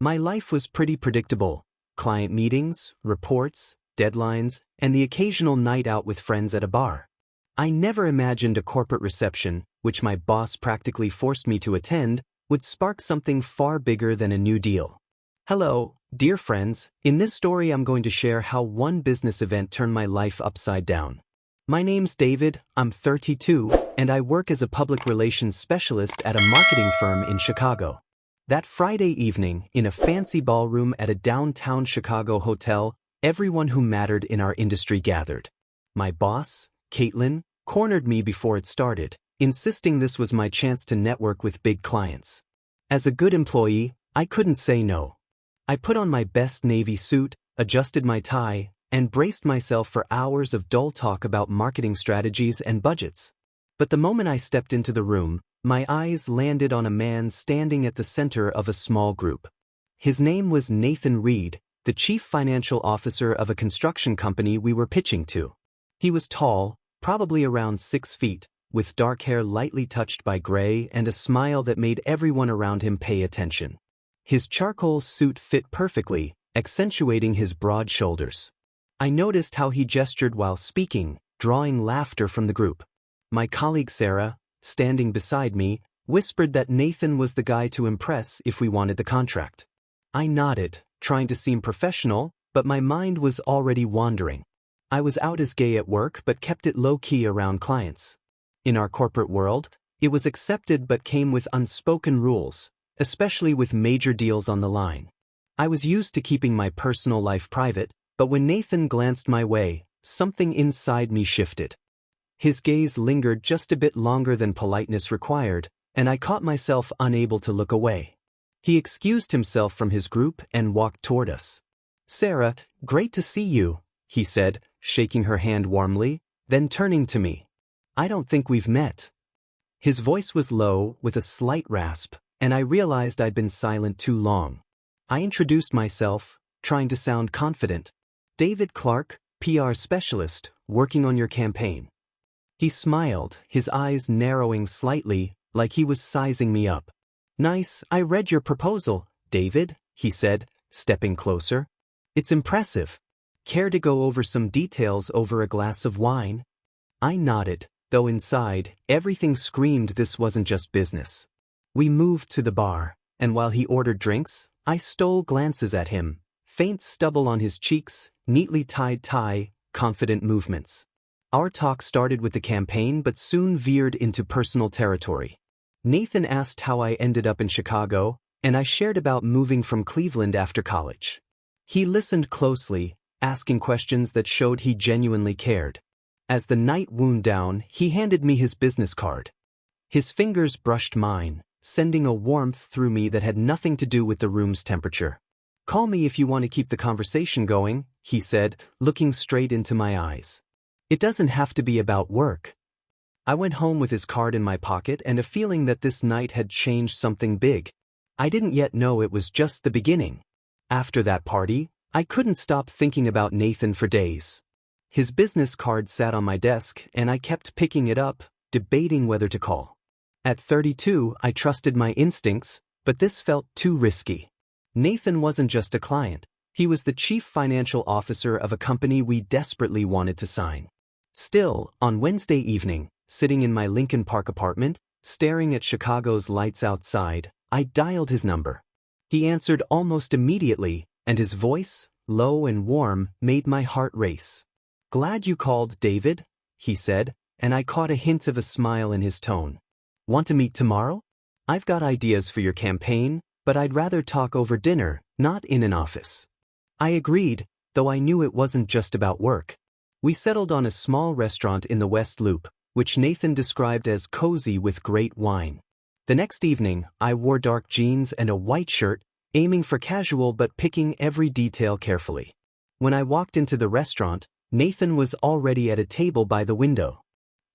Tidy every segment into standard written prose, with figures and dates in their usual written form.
My life was pretty predictable: client meetings, reports, deadlines, and the occasional night out with friends at a bar. I never imagined a corporate reception, which my boss practically forced me to attend, would spark something far bigger than a new deal. Hello, dear friends. In this story I'm going to share how one business event turned my life upside down. My name's David, I'm 32, and I work as a public relations specialist at a marketing firm in Chicago. That Friday evening, in a fancy ballroom at a downtown Chicago hotel, everyone who mattered in our industry gathered. My boss, Caitlin, cornered me before it started, insisting this was my chance to network with big clients. As a good employee, I couldn't say no. I put on my best navy suit, adjusted my tie, and braced myself for hours of dull talk about marketing strategies and budgets. But the moment I stepped into the room, my eyes landed on a man standing at the center of a small group. His name was Nathan Reed, the chief financial officer of a construction company we were pitching to. He was tall, probably around 6 feet, with dark hair lightly touched by gray and a smile that made everyone around him pay attention. His charcoal suit fit perfectly, accentuating his broad shoulders. I noticed how he gestured while speaking, drawing laughter from the group. My colleague Sarah, standing beside me, whispered that Nathan was the guy to impress if we wanted the contract. I nodded, trying to seem professional, but my mind was already wandering. I was out as gay at work but kept it low-key around clients. In our corporate world, it was accepted but came with unspoken rules, especially with major deals on the line. I was used to keeping my personal life private, but when Nathan glanced my way, something inside me shifted. His gaze lingered just a bit longer than politeness required, and I caught myself unable to look away. He excused himself from his group and walked toward us. "Sarah, great to see you," he said, shaking her hand warmly, then turning to me. "I don't think we've met." His voice was low, with a slight rasp, and I realized I'd been silent too long. I introduced myself, trying to sound confident. "David Clark, PR specialist, working on your campaign." He smiled, his eyes narrowing slightly, like he was sizing me up. "Nice, I read your proposal, David," he said, stepping closer. "It's impressive. Care to go over some details over a glass of wine?" I nodded, though inside, everything screamed this wasn't just business. We moved to the bar, and while he ordered drinks, I stole glances at him, faint stubble on his cheeks, neatly tied tie, confident movements. Our talk started with the campaign but soon veered into personal territory. Nathan asked how I ended up in Chicago, and I shared about moving from Cleveland after college. He listened closely, asking questions that showed he genuinely cared. As the night wound down, he handed me his business card. His fingers brushed mine, sending a warmth through me that had nothing to do with the room's temperature. "Call me if you want to keep the conversation going," he said, looking straight into my eyes. "It doesn't have to be about work." I went home with his card in my pocket and a feeling that this night had changed something big. I didn't yet know it was just the beginning. After that party, I couldn't stop thinking about Nathan for days. His business card sat on my desk and I kept picking it up, debating whether to call. At 32, I trusted my instincts, but this felt too risky. Nathan wasn't just a client. He was the chief financial officer of a company we desperately wanted to sign. Still, on Wednesday evening, sitting in my Lincoln Park apartment, staring at Chicago's lights outside, I dialed his number. He answered almost immediately, and his voice, low and warm, made my heart race. "Glad you called, David," he said, and I caught a hint of a smile in his tone. "Want to meet tomorrow? I've got ideas for your campaign, but I'd rather talk over dinner, not in an office." I agreed, though I knew it wasn't just about work. We settled on a small restaurant in the West Loop, which Nathan described as cozy with great wine. The next evening, I wore dark jeans and a white shirt, aiming for casual but picking every detail carefully. When I walked into the restaurant, Nathan was already at a table by the window.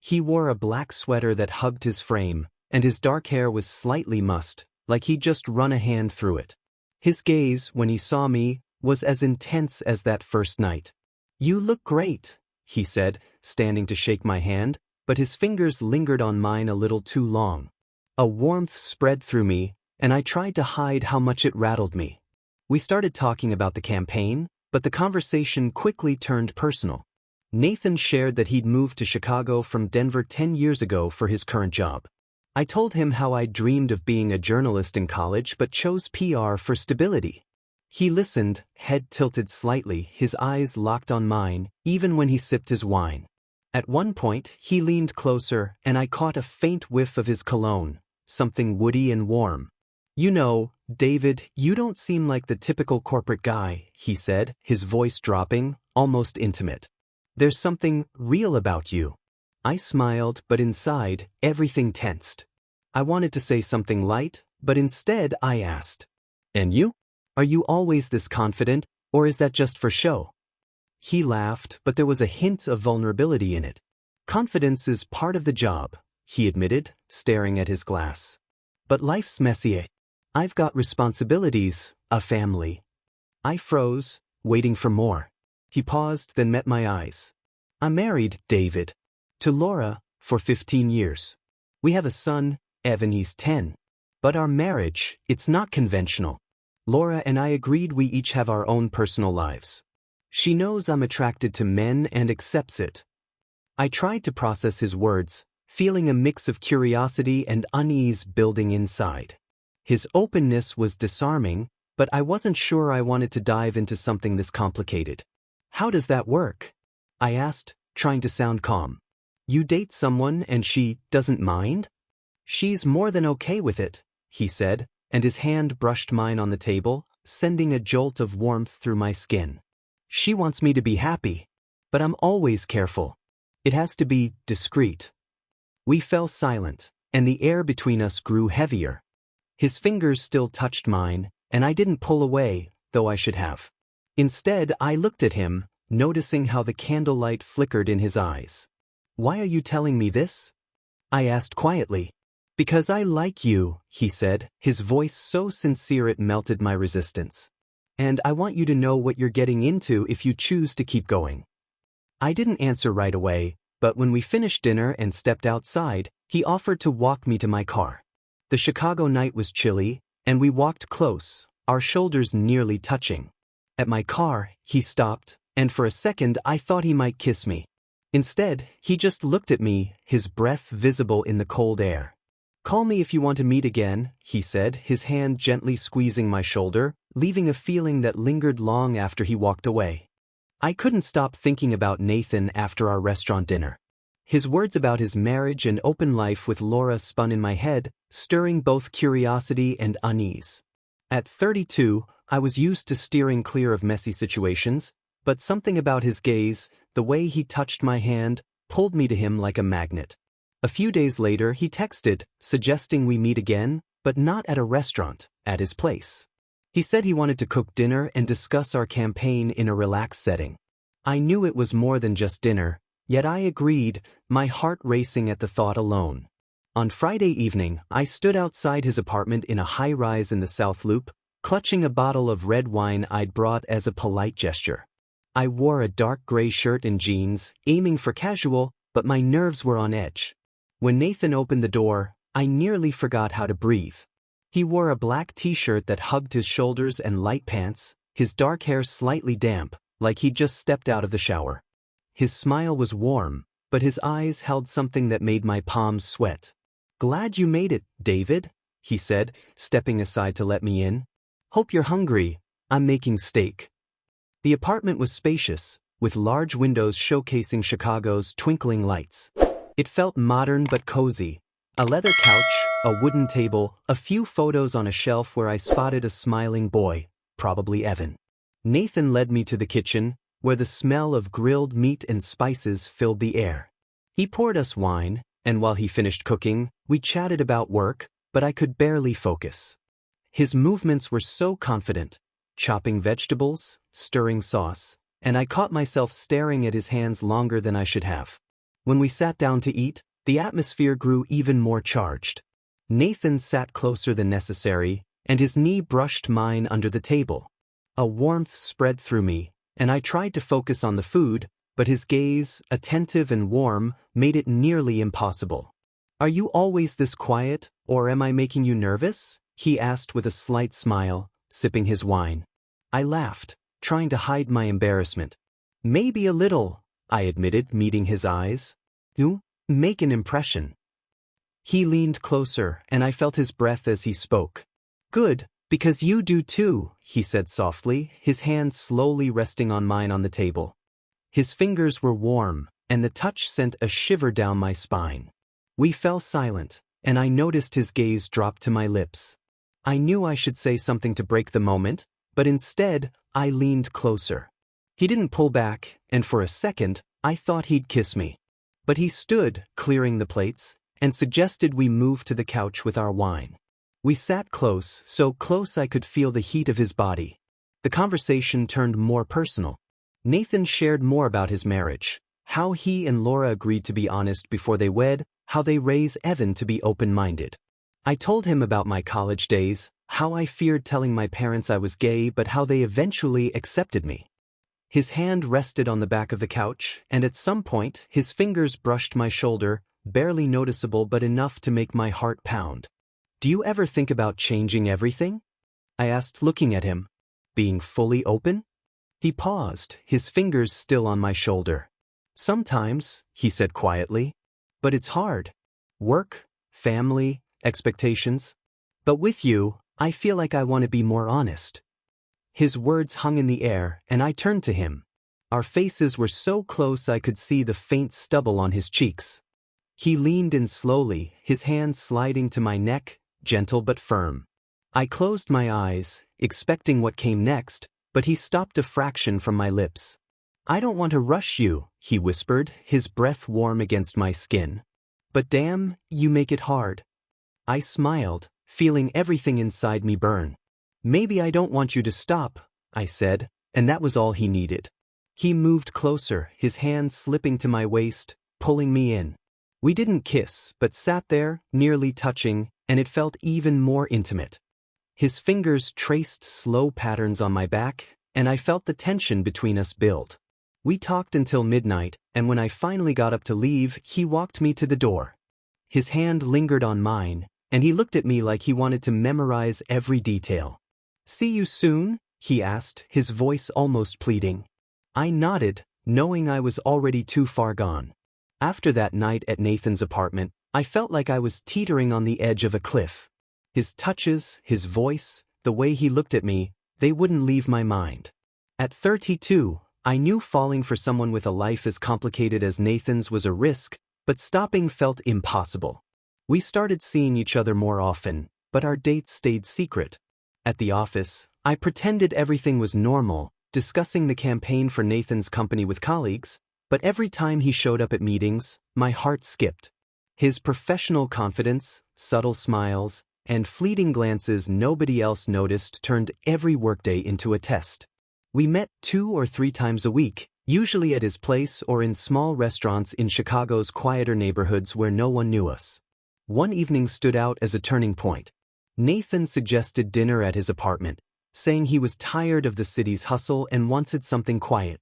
He wore a black sweater that hugged his frame, and his dark hair was slightly mussed, like he'd just run a hand through it. His gaze, when he saw me, was as intense as that first night. "You look great," he said, standing to shake my hand, but his fingers lingered on mine a little too long. A warmth spread through me, and I tried to hide how much it rattled me. We started talking about the campaign, but the conversation quickly turned personal. Nathan shared that he'd moved to Chicago from Denver 10 years ago for his current job. I told him how I dreamed of being a journalist in college but chose PR for stability. He listened, head tilted slightly, his eyes locked on mine, even when he sipped his wine. At one point, he leaned closer, and I caught a faint whiff of his cologne, something woody and warm. "You know, David, you don't seem like the typical corporate guy," he said, his voice dropping, almost intimate. "There's something real about you." I smiled, but inside, everything tensed. I wanted to say something light, but instead I asked, "And you? Are you always this confident, or is that just for show?" He laughed, but there was a hint of vulnerability in it. "Confidence is part of the job," he admitted, staring at his glass. "But life's messy. I've got responsibilities, a family." I froze, waiting for more. He paused, then met my eyes. "I'm married, David. To Laura, for 15 years. We have a son, Evan, he's 10. But our marriage, it's not conventional. Laura and I agreed we each have our own personal lives. She knows I'm attracted to men and accepts it." I tried to process his words, feeling a mix of curiosity and unease building inside. His openness was disarming, but I wasn't sure I wanted to dive into something this complicated. "How does that work?" I asked, trying to sound calm. "You date someone and she doesn't mind?" "She's more than okay with it," he said, and his hand brushed mine on the table, sending a jolt of warmth through my skin. "She wants me to be happy. But I'm always careful. It has to be discreet." We fell silent, and the air between us grew heavier. His fingers still touched mine, and I didn't pull away, though I should have. Instead, I looked at him, noticing how the candlelight flickered in his eyes. "Why are you telling me this?" I asked quietly. "Because I like you," he said, his voice so sincere it melted my resistance. "And I want you to know what you're getting into if you choose to keep going." I didn't answer right away, but when we finished dinner and stepped outside, he offered to walk me to my car. The Chicago night was chilly, and we walked close, our shoulders nearly touching. At my car, he stopped, and for a second I thought he might kiss me. Instead, he just looked at me, his breath visible in the cold air. "Call me if you want to meet again," he said, his hand gently squeezing my shoulder, leaving a feeling that lingered long after he walked away. I couldn't stop thinking about Nathan after our restaurant dinner. His words about his marriage and open life with Laura spun in my head, stirring both curiosity and unease. At 32, I was used to steering clear of messy situations, but something about his gaze, the way he touched my hand, pulled me to him like a magnet. A few days later, he texted, suggesting we meet again, but not at a restaurant, at his place. He said he wanted to cook dinner and discuss our campaign in a relaxed setting. I knew it was more than just dinner, yet I agreed, my heart racing at the thought alone. On Friday evening, I stood outside his apartment in a high-rise in the South Loop, clutching a bottle of red wine I'd brought as a polite gesture. I wore a dark gray shirt and jeans, aiming for casual, but my nerves were on edge. When Nathan opened the door, I nearly forgot how to breathe. He wore a black t-shirt that hugged his shoulders and light pants, his dark hair slightly damp, like he'd just stepped out of the shower. His smile was warm, but his eyes held something that made my palms sweat. "Glad you made it, David," he said, stepping aside to let me in. "Hope you're hungry. I'm making steak." The apartment was spacious, with large windows showcasing Chicago's twinkling lights. It felt modern but cozy. A leather couch, a wooden table, a few photos on a shelf where I spotted a smiling boy, probably Evan. Nathan led me to the kitchen, where the smell of grilled meat and spices filled the air. He poured us wine, and while he finished cooking, we chatted about work, but I could barely focus. His movements were so confident, chopping vegetables, stirring sauce, and I caught myself staring at his hands longer than I should have. When we sat down to eat, the atmosphere grew even more charged. Nathan sat closer than necessary, and his knee brushed mine under the table. A warmth spread through me, and I tried to focus on the food, but his gaze, attentive and warm, made it nearly impossible. "Are you always this quiet, or am I making you nervous?" he asked with a slight smile, sipping his wine. I laughed, trying to hide my embarrassment. Maybe a little, I admitted, meeting his eyes. You make an impression. He leaned closer, and I felt his breath as he spoke. Good, because you do too, he said softly, his hand slowly resting on mine on the table. His fingers were warm, and the touch sent a shiver down my spine. We fell silent, and I noticed his gaze drop to my lips. I knew I should say something to break the moment, but instead, I leaned closer. He didn't pull back, and for a second, I thought he'd kiss me. But he stood, clearing the plates, and suggested we move to the couch with our wine. We sat close, so close I could feel the heat of his body. The conversation turned more personal. Nathan shared more about his marriage, how he and Laura agreed to be honest before they wed, how they raise Evan to be open-minded. I told him about my college days, how I feared telling my parents I was gay but how they eventually accepted me. His hand rested on the back of the couch, and at some point, his fingers brushed my shoulder, barely noticeable but enough to make my heart pound. Do you ever think about changing everything? I asked, looking at him. Being fully open? He paused, his fingers still on my shoulder. Sometimes, he said quietly. But it's hard. Work, family, expectations. But with you, I feel like I want to be more honest. His words hung in the air, and I turned to him. Our faces were so close I could see the faint stubble on his cheeks. He leaned in slowly, his hand sliding to my neck, gentle but firm. I closed my eyes, expecting what came next, but he stopped a fraction from my lips. I don't want to rush you, he whispered, his breath warm against my skin. But damn, you make it hard. I smiled, feeling everything inside me burn. Maybe I don't want you to stop, I said, and that was all he needed. He moved closer, his hand slipping to my waist, pulling me in. We didn't kiss, but sat there, nearly touching, and it felt even more intimate. His fingers traced slow patterns on my back, and I felt the tension between us build. We talked until midnight, and when I finally got up to leave, he walked me to the door. His hand lingered on mine, and he looked at me like he wanted to memorize every detail. See you soon? He asked, his voice almost pleading. I nodded, knowing I was already too far gone. After that night at Nathan's apartment, I felt like I was teetering on the edge of a cliff. His touches, his voice, the way he looked at me, they wouldn't leave my mind. At 32, I knew falling for someone with a life as complicated as Nathan's was a risk, but stopping felt impossible. We started seeing each other more often, but our dates stayed secret. At the office, I pretended everything was normal, discussing the campaign for Nathan's company with colleagues, but every time he showed up at meetings, my heart skipped. His professional confidence, subtle smiles, and fleeting glances nobody else noticed turned every workday into a test. We met 2 or 3 times a week, usually at his place or in small restaurants in Chicago's quieter neighborhoods where no one knew us. One evening stood out as a turning point. Nathan suggested dinner at his apartment, saying he was tired of the city's hustle and wanted something quiet.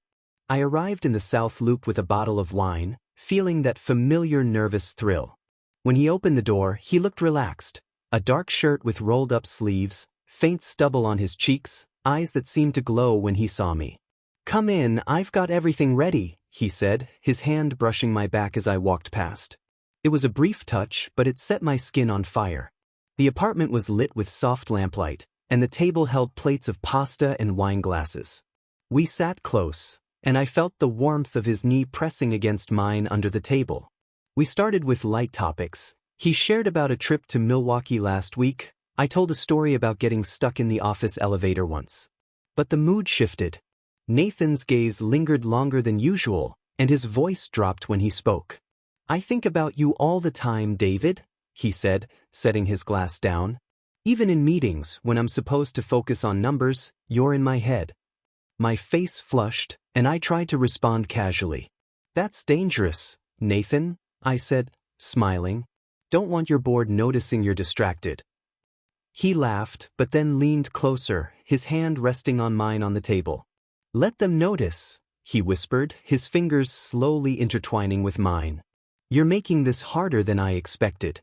I arrived in the South Loop with a bottle of wine, feeling that familiar nervous thrill. When he opened the door, he looked relaxed. A dark shirt with rolled-up sleeves, faint stubble on his cheeks, eyes that seemed to glow when he saw me. Come in, I've got everything ready, he said, his hand brushing my back as I walked past. It was a brief touch, but it set my skin on fire. The apartment was lit with soft lamplight, and the table held plates of pasta and wine glasses. We sat close, and I felt the warmth of his knee pressing against mine under the table. We started with light topics. He shared about a trip to Milwaukee last week. I told a story about getting stuck in the office elevator once. But the mood shifted. Nathan's gaze lingered longer than usual, and his voice dropped when he spoke. I think about you all the time, David, he said, setting his glass down. Even in meetings, when I'm supposed to focus on numbers, you're in my head. My face flushed, and I tried to respond casually. That's dangerous, Nathan, I said, smiling. Don't want your board noticing you're distracted. He laughed, but then leaned closer, his hand resting on mine on the table. Let them notice, he whispered, his fingers slowly intertwining with mine. You're making this harder than I expected.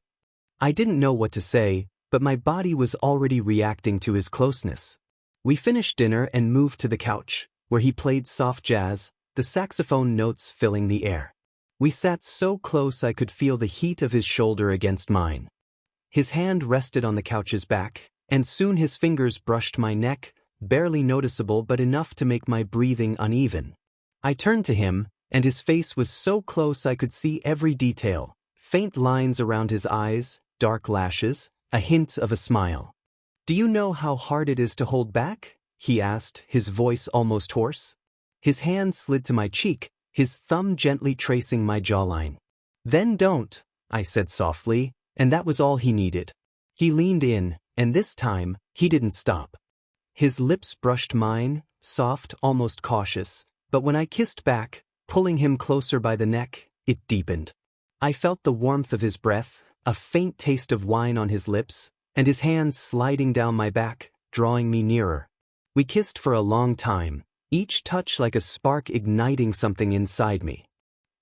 I didn't know what to say, but my body was already reacting to his closeness. We finished dinner and moved to the couch, where he played soft jazz, the saxophone notes filling the air. We sat so close I could feel the heat of his shoulder against mine. His hand rested on the couch's back, and soon his fingers brushed my neck, barely noticeable but enough to make my breathing uneven. I turned to him, and his face was so close I could see every detail, faint lines around his eyes, dark lashes, a hint of a smile. "Do you know how hard it is to hold back?" he asked, his voice almost hoarse. His hand slid to my cheek, his thumb gently tracing my jawline. "Then don't," I said softly, and that was all he needed. He leaned in, and this time, he didn't stop. His lips brushed mine, soft, almost cautious, but when I kissed back, pulling him closer by the neck, it deepened. I felt the warmth of his breath, a faint taste of wine on his lips, and his hands sliding down my back, drawing me nearer. We kissed for a long time, each touch like a spark igniting something inside me.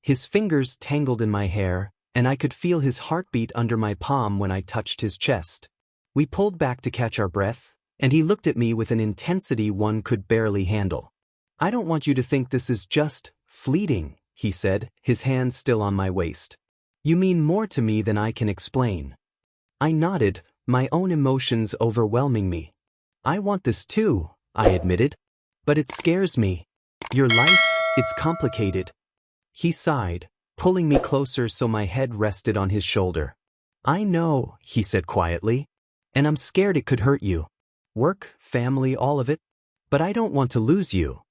His fingers tangled in my hair, and I could feel his heartbeat under my palm when I touched his chest. We pulled back to catch our breath, and he looked at me with an intensity one could barely handle. "I don't want you to think this is just fleeting," he said, his hand still on my waist. "You mean more to me than I can explain." I nodded, my own emotions overwhelming me. "I want this too," I admitted. "But it scares me. Your life, it's complicated." He sighed, pulling me closer so my head rested on his shoulder. "I know," he said quietly. "And I'm scared it could hurt you. Work, family, all of it. But I don't want to lose you."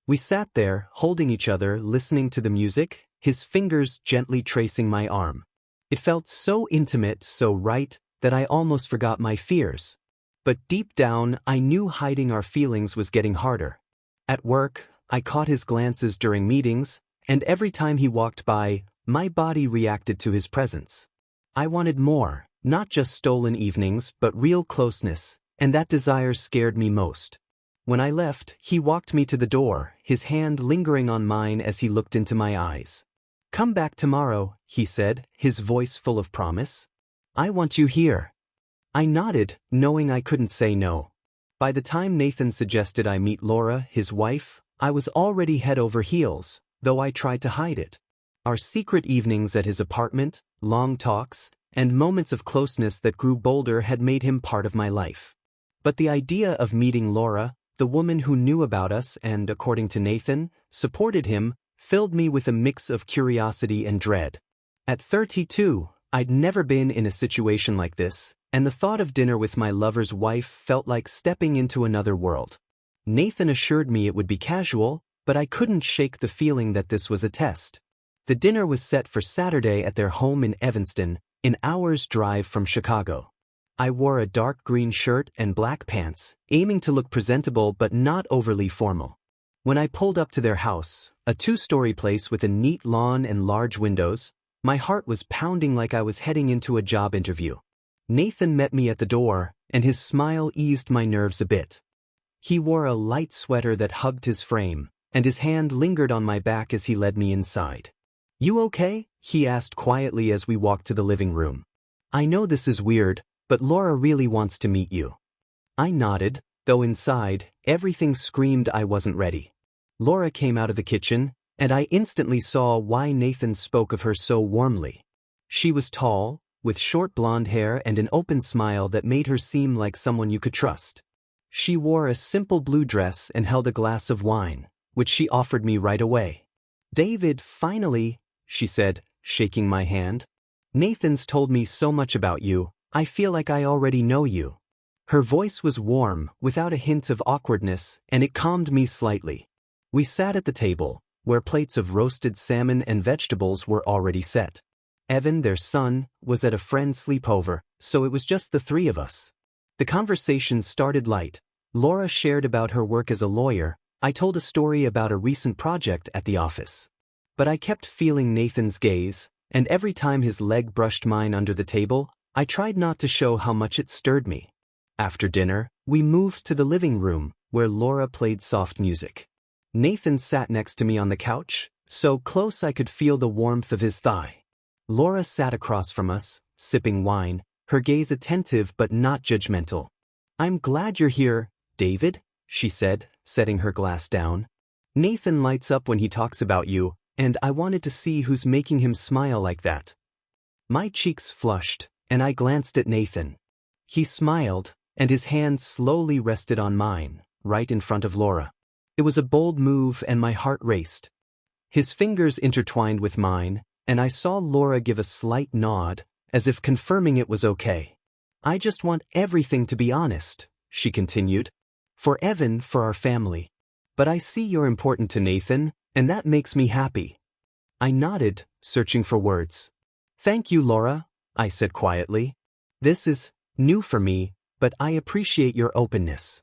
We sat there, holding each other, listening to the music, his fingers gently tracing my arm. It felt so intimate, so right, that I almost forgot my fears. But deep down, I knew hiding our feelings was getting harder. At work, I caught his glances during meetings, and every time he walked by, my body reacted to his presence. I wanted more, not just stolen evenings, but real closeness, and that desire scared me most. When I left, he walked me to the door, his hand lingering on mine as he looked into my eyes. "Come back tomorrow," he said, his voice full of promise. "I want you here." I nodded, knowing I couldn't say no. By the time Nathan suggested I meet Laura, his wife, I was already head over heels, though I tried to hide it. Our secret evenings at his apartment, long talks, and moments of closeness that grew bolder had made him part of my life. But the idea of meeting Laura, the woman who knew about us and, according to Nathan, supported him, filled me with a mix of curiosity and dread. At 32, I'd never been in a situation like this, and the thought of dinner with my lover's wife felt like stepping into another world. Nathan assured me it would be casual, but I couldn't shake the feeling that this was a test. The dinner was set for Saturday at their home in Evanston, an hour's drive from Chicago. I wore a dark green shirt and black pants, aiming to look presentable but not overly formal. When I pulled up to their house, a two-story place with a neat lawn and large windows, my heart was pounding like I was heading into a job interview. Nathan met me at the door, and his smile eased my nerves a bit. He wore a light sweater that hugged his frame, and his hand lingered on my back as he led me inside. "You okay?" he asked quietly as we walked to the living room. "I know this is weird, but Laura really wants to meet you." I nodded, though inside, everything screamed I wasn't ready. Laura came out of the kitchen, and I instantly saw why Nathan spoke of her so warmly. She was tall, with short blonde hair and an open smile that made her seem like someone you could trust. She wore a simple blue dress and held a glass of wine, which she offered me right away. "David, finally," she said, shaking my hand. "Nathan's told me so much about you. I feel like I already know you." Her voice was warm, without a hint of awkwardness, and it calmed me slightly. We sat at the table, where plates of roasted salmon and vegetables were already set. Evan, their son, was at a friend's sleepover, so it was just the three of us. The conversation started light. Laura shared about her work as a lawyer. I told a story about a recent project at the office. But I kept feeling Nathan's gaze, and every time his leg brushed mine under the table, I tried not to show how much it stirred me. After dinner, we moved to the living room, where Laura played soft music. Nathan sat next to me on the couch, so close I could feel the warmth of his thigh. Laura sat across from us, sipping wine, her gaze attentive but not judgmental. "I'm glad you're here, David," she said, setting her glass down. Nathan lights up when he talks about you, and I wanted to see who's making him smile like that. My cheeks flushed, and I glanced at Nathan. He smiled, and his hand slowly rested on mine, right in front of Laura. It was a bold move and my heart raced. His fingers intertwined with mine, and I saw Laura give a slight nod, as if confirming it was okay. I just want everything to be honest, she continued. For Evan, for our family. But I see you're important to Nathan, and that makes me happy. I nodded, searching for words. Thank you, Laura, I said quietly. This is new for me, but I appreciate your openness.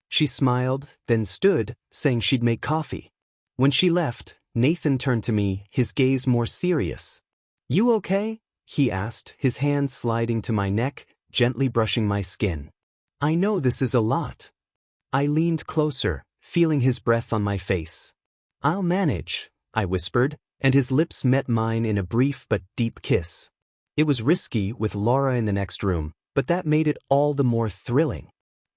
She smiled, then stood, saying she'd make coffee. When she left, Nathan turned to me, his gaze more serious. You okay? He asked, his hand sliding to my neck, gently brushing my skin. I know this is a lot. I leaned closer, feeling his breath on my face. I'll manage, I whispered, and his lips met mine in a brief but deep kiss. It was risky with Laura in the next room, but that made it all the more thrilling.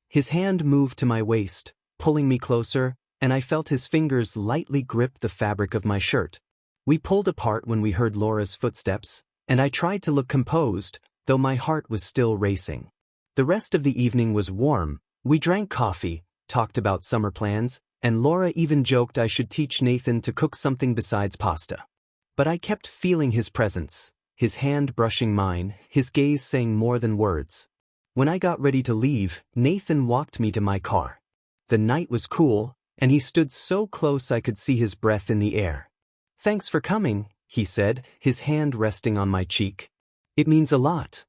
His hand moved to my waist, pulling me closer, and I felt his fingers lightly grip the fabric of my shirt. We pulled apart when we heard Laura's footsteps, and I tried to look composed, though my heart was still racing. The rest of the evening was warm. We drank coffee, talked about summer plans, and Laura even joked I should teach Nathan to cook something besides pasta. But I kept feeling his presence, his hand brushing mine, his gaze saying more than words. When I got ready to leave, Nathan walked me to my car. The night was cool, and he stood so close I could see his breath in the air. Thanks for coming, he said, his hand resting on my cheek. It means a lot.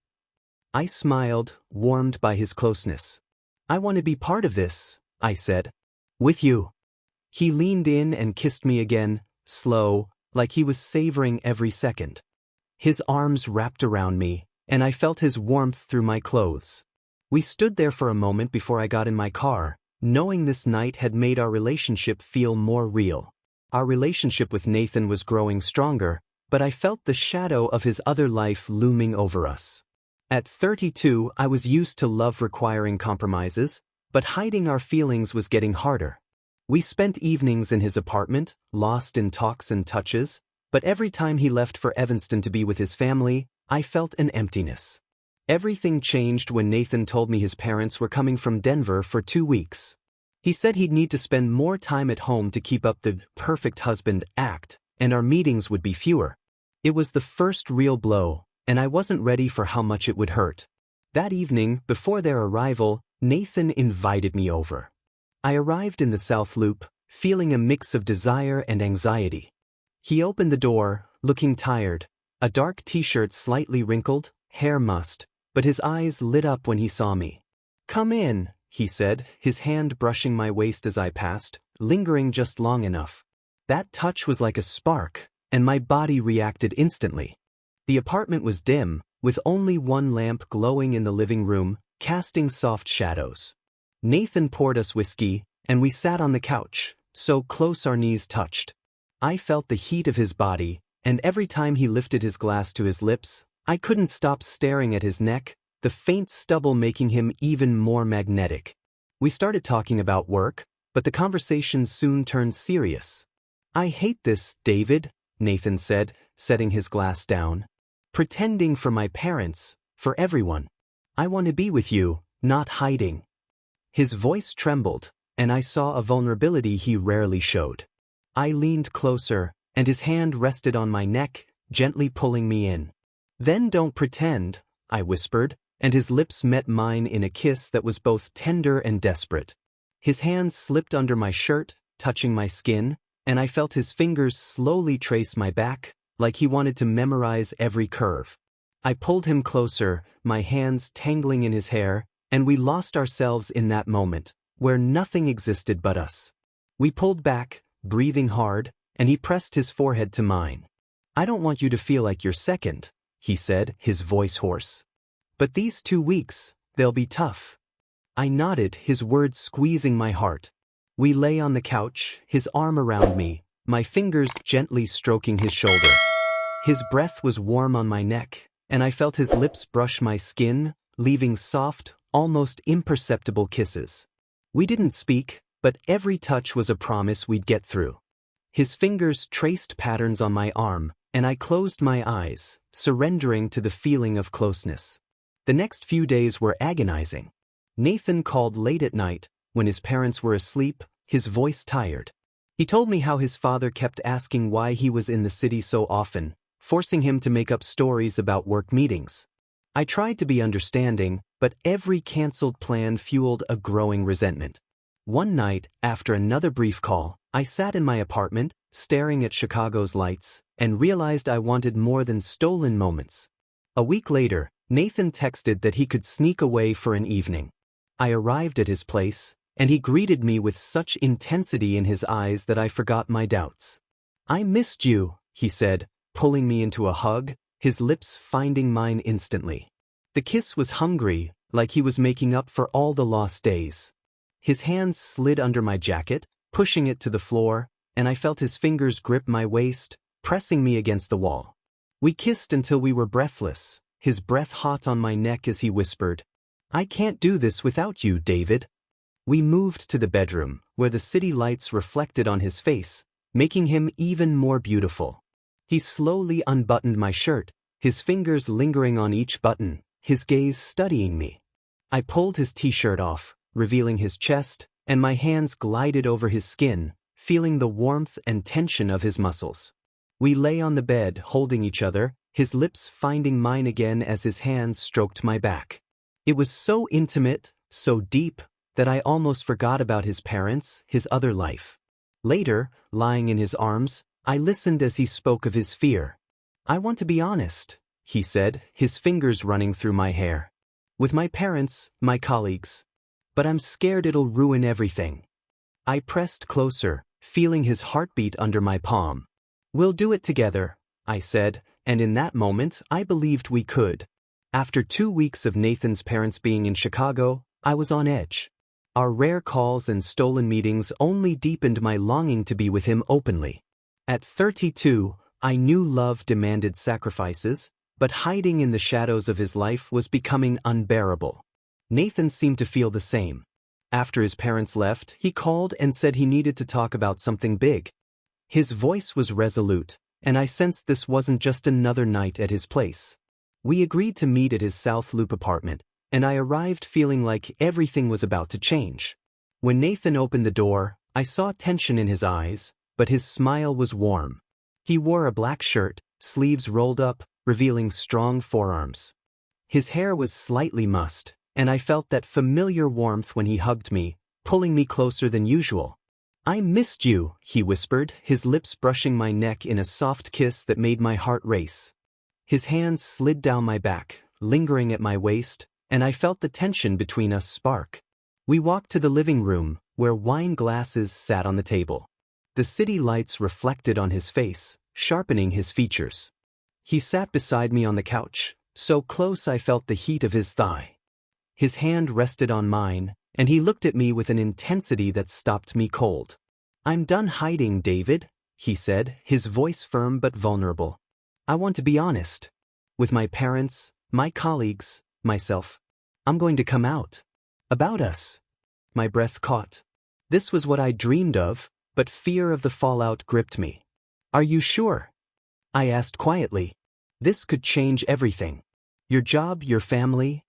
I smiled, warmed by his closeness. I want to be part of this, I said. With you. He leaned in and kissed me again, slow, like he was savoring every second. His arms wrapped around me, and I felt his warmth through my clothes. We stood there for a moment before I got in my car, knowing this night had made our relationship feel more real. Our relationship with Nathan was growing stronger, but I felt the shadow of his other life looming over us. At 32, I was used to love requiring compromises, but hiding our feelings was getting harder. We spent evenings in his apartment, lost in talks and touches, but every time he left for Evanston to be with his family, I felt an emptiness. Everything changed when Nathan told me his parents were coming from Denver for 2 weeks. He said he'd need to spend more time at home to keep up the perfect husband act, and our meetings would be fewer. It was the first real blow, and I wasn't ready for how much it would hurt. That evening, before their arrival, Nathan invited me over. I arrived in the South Loop, feeling a mix of desire and anxiety. He opened the door, looking tired, a dark t-shirt slightly wrinkled, hair mussed, but his eyes lit up when he saw me. Come in, he said, his hand brushing my waist as I passed, lingering just long enough. That touch was like a spark, and my body reacted instantly. The apartment was dim, with only one lamp glowing in the living room, casting soft shadows. Nathan poured us whiskey, and we sat on the couch, so close our knees touched. I felt the heat of his body, and every time he lifted his glass to his lips, I couldn't stop staring at his neck, the faint stubble making him even more magnetic. We started talking about work, but the conversation soon turned serious. I hate this, David, Nathan said, setting his glass down. Pretending for my parents, for everyone. I want to be with you, not hiding. His voice trembled, and I saw a vulnerability he rarely showed. I leaned closer, and his hand rested on my neck, gently pulling me in. Then don't pretend, I whispered, and his lips met mine in a kiss that was both tender and desperate. His hands slipped under my shirt, touching my skin, and I felt his fingers slowly trace my back, like he wanted to memorize every curve. I pulled him closer, my hands tangling in his hair, and we lost ourselves in that moment, where nothing existed but us. We pulled back, breathing hard, and he pressed his forehead to mine. I don't want you to feel like you're second, he said, his voice hoarse. But these 2 weeks, they'll be tough. I nodded, his words squeezing my heart. We lay on the couch, his arm around me, my fingers gently stroking his shoulder. His breath was warm on my neck, and I felt his lips brush my skin, leaving soft, almost imperceptible kisses. We didn't speak, but every touch was a promise we'd get through. His fingers traced patterns on my arm, and I closed my eyes, surrendering to the feeling of closeness. The next few days were agonizing. Nathan called late at night, when his parents were asleep, his voice tired. He told me how his father kept asking why he was in the city so often, forcing him to make up stories about work meetings. I tried to be understanding, but every canceled plan fueled a growing resentment. One night, after another brief call, I sat in my apartment, staring at Chicago's lights, and realized I wanted more than stolen moments. A week later, Nathan texted that he could sneak away for an evening. I arrived at his place, and he greeted me with such intensity in his eyes that I forgot my doubts. "I missed you," he said, pulling me into a hug, his lips finding mine instantly. The kiss was hungry, like he was making up for all the lost days. His hands slid under my jacket, pushing it to the floor, and I felt his fingers grip my waist, pressing me against the wall. We kissed until we were breathless, his breath hot on my neck as he whispered, "I can't do this without you, David." We moved to the bedroom, where the city lights reflected on his face, making him even more beautiful. He slowly unbuttoned my shirt, his fingers lingering on each button, his gaze studying me. I pulled his t-shirt off, revealing his chest, and my hands glided over his skin, feeling the warmth and tension of his muscles. We lay on the bed, holding each other, his lips finding mine again as his hands stroked my back. It was so intimate, so deep, that I almost forgot about his parents, his other life. Later, lying in his arms, I listened as he spoke of his fear. "I want to be honest," he said, his fingers running through my hair. "With my parents, my colleagues. But I'm scared it'll ruin everything." I pressed closer, feeling his heartbeat under my palm. "We'll do it together," I said, and in that moment I believed we could. After 2 weeks of Nathan's parents being in Chicago, I was on edge. Our rare calls and stolen meetings only deepened my longing to be with him openly. At 32, I knew love demanded sacrifices, but hiding in the shadows of his life was becoming unbearable. Nathan seemed to feel the same. After his parents left, he called and said he needed to talk about something big. His voice was resolute, and I sensed this wasn't just another night at his place. We agreed to meet at his South Loop apartment, and I arrived feeling like everything was about to change. When Nathan opened the door, I saw tension in his eyes, but his smile was warm. He wore a black shirt, sleeves rolled up, revealing strong forearms. His hair was slightly mussed, and I felt that familiar warmth when he hugged me, pulling me closer than usual. "I missed you," he whispered, his lips brushing my neck in a soft kiss that made my heart race. His hands slid down my back, lingering at my waist, and I felt the tension between us spark. We walked to the living room, where wine glasses sat on the table. The city lights reflected on his face, sharpening his features. He sat beside me on the couch, so close I felt the heat of his thigh. His hand rested on mine, and he looked at me with an intensity that stopped me cold. "I'm done hiding, David," he said, his voice firm but vulnerable. "I want to be honest. With my parents, my colleagues, myself. I'm going to come out. About us." My breath caught. This was what I dreamed of, but fear of the fallout gripped me. "Are you sure?" I asked quietly. "This could change everything. Your job, your family."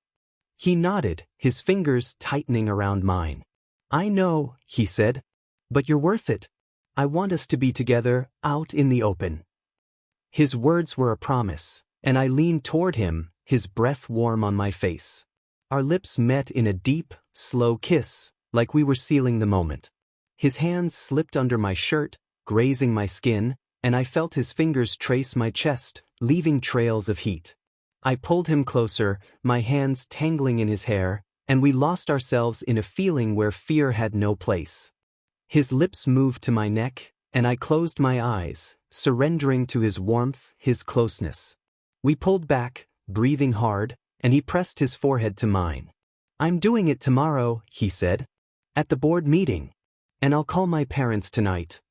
He nodded, his fingers tightening around mine. "I know," he said, "but you're worth it. I want us to be together, out in the open." His words were a promise, and I leaned toward him, his breath warm on my face. Our lips met in a deep, slow kiss, like we were sealing the moment. His hands slipped under my shirt, grazing my skin, and I felt his fingers trace my chest, leaving trails of heat. I pulled him closer, my hands tangling in his hair, and we lost ourselves in a feeling where fear had no place. His lips moved to my neck, and I closed my eyes, surrendering to his warmth, his closeness. We pulled back, breathing hard, and he pressed his forehead to mine. "I'm doing it tomorrow," he said. "At the board meeting. And I'll call my parents tonight."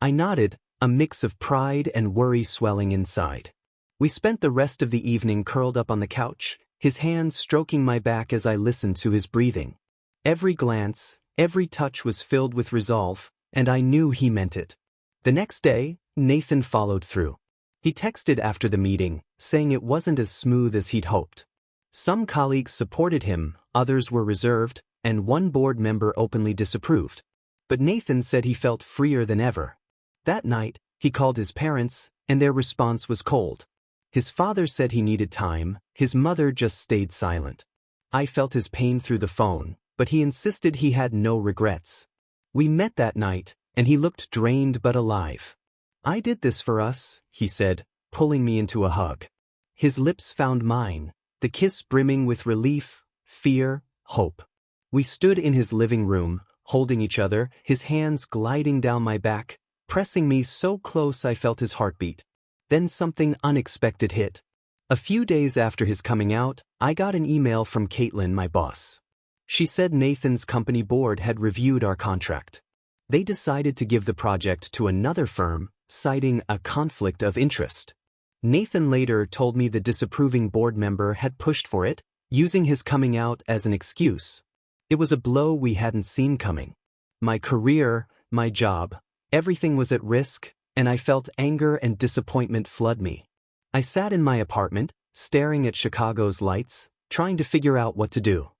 I nodded, a mix of pride and worry swelling inside. We spent the rest of the evening curled up on the couch, his hands stroking my back as I listened to his breathing. Every glance, Every touch was filled with resolve, and I knew he meant it. The next day, Nathan followed through. He texted after the meeting, saying it wasn't as smooth as he'd hoped. Some colleagues supported him, others were reserved, and one board member openly disapproved. But Nathan said he felt freer than ever. That night, he called his parents, and their response was cold. His father said he needed time, his mother just stayed silent. I felt his pain through the phone, but he insisted he had no regrets. We met that night, and he looked drained but alive. "I did this for us," he said, pulling me into a hug. His lips found mine, the kiss brimming with relief, fear, hope. We stood in his living room, holding each other, his hands gliding down my back, pressing me so close I felt his heartbeat. Then something unexpected hit. A few days after his coming out, I got an email from Caitlin, my boss. She said Nathan's company board had reviewed our contract. They decided to give the project to another firm, citing a conflict of interest. Nathan later told me the disapproving board member had pushed for it, using his coming out as an excuse. It was a blow we hadn't seen coming. My career, my job, everything was at risk, and I felt anger and disappointment flood me. I sat in my apartment, staring at Chicago's lights, trying to figure out what to do.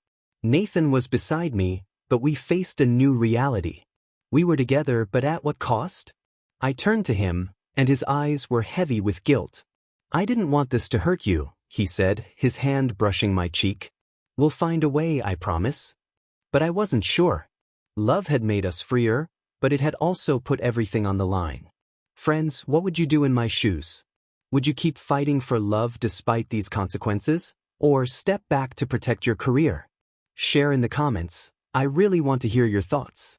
Nathan was beside me, but we faced a new reality. We were together, but at what cost? I turned to him, and his eyes were heavy with guilt. "I didn't want this to hurt you," he said, his hand brushing my cheek. "We'll find a way, I promise." But I wasn't sure. Love had made us freer, but it had also put everything on the line. Friends, what would you do in my shoes? Would you keep fighting for love despite these consequences, or step back to protect your career? Share in the comments. I really want to hear your thoughts.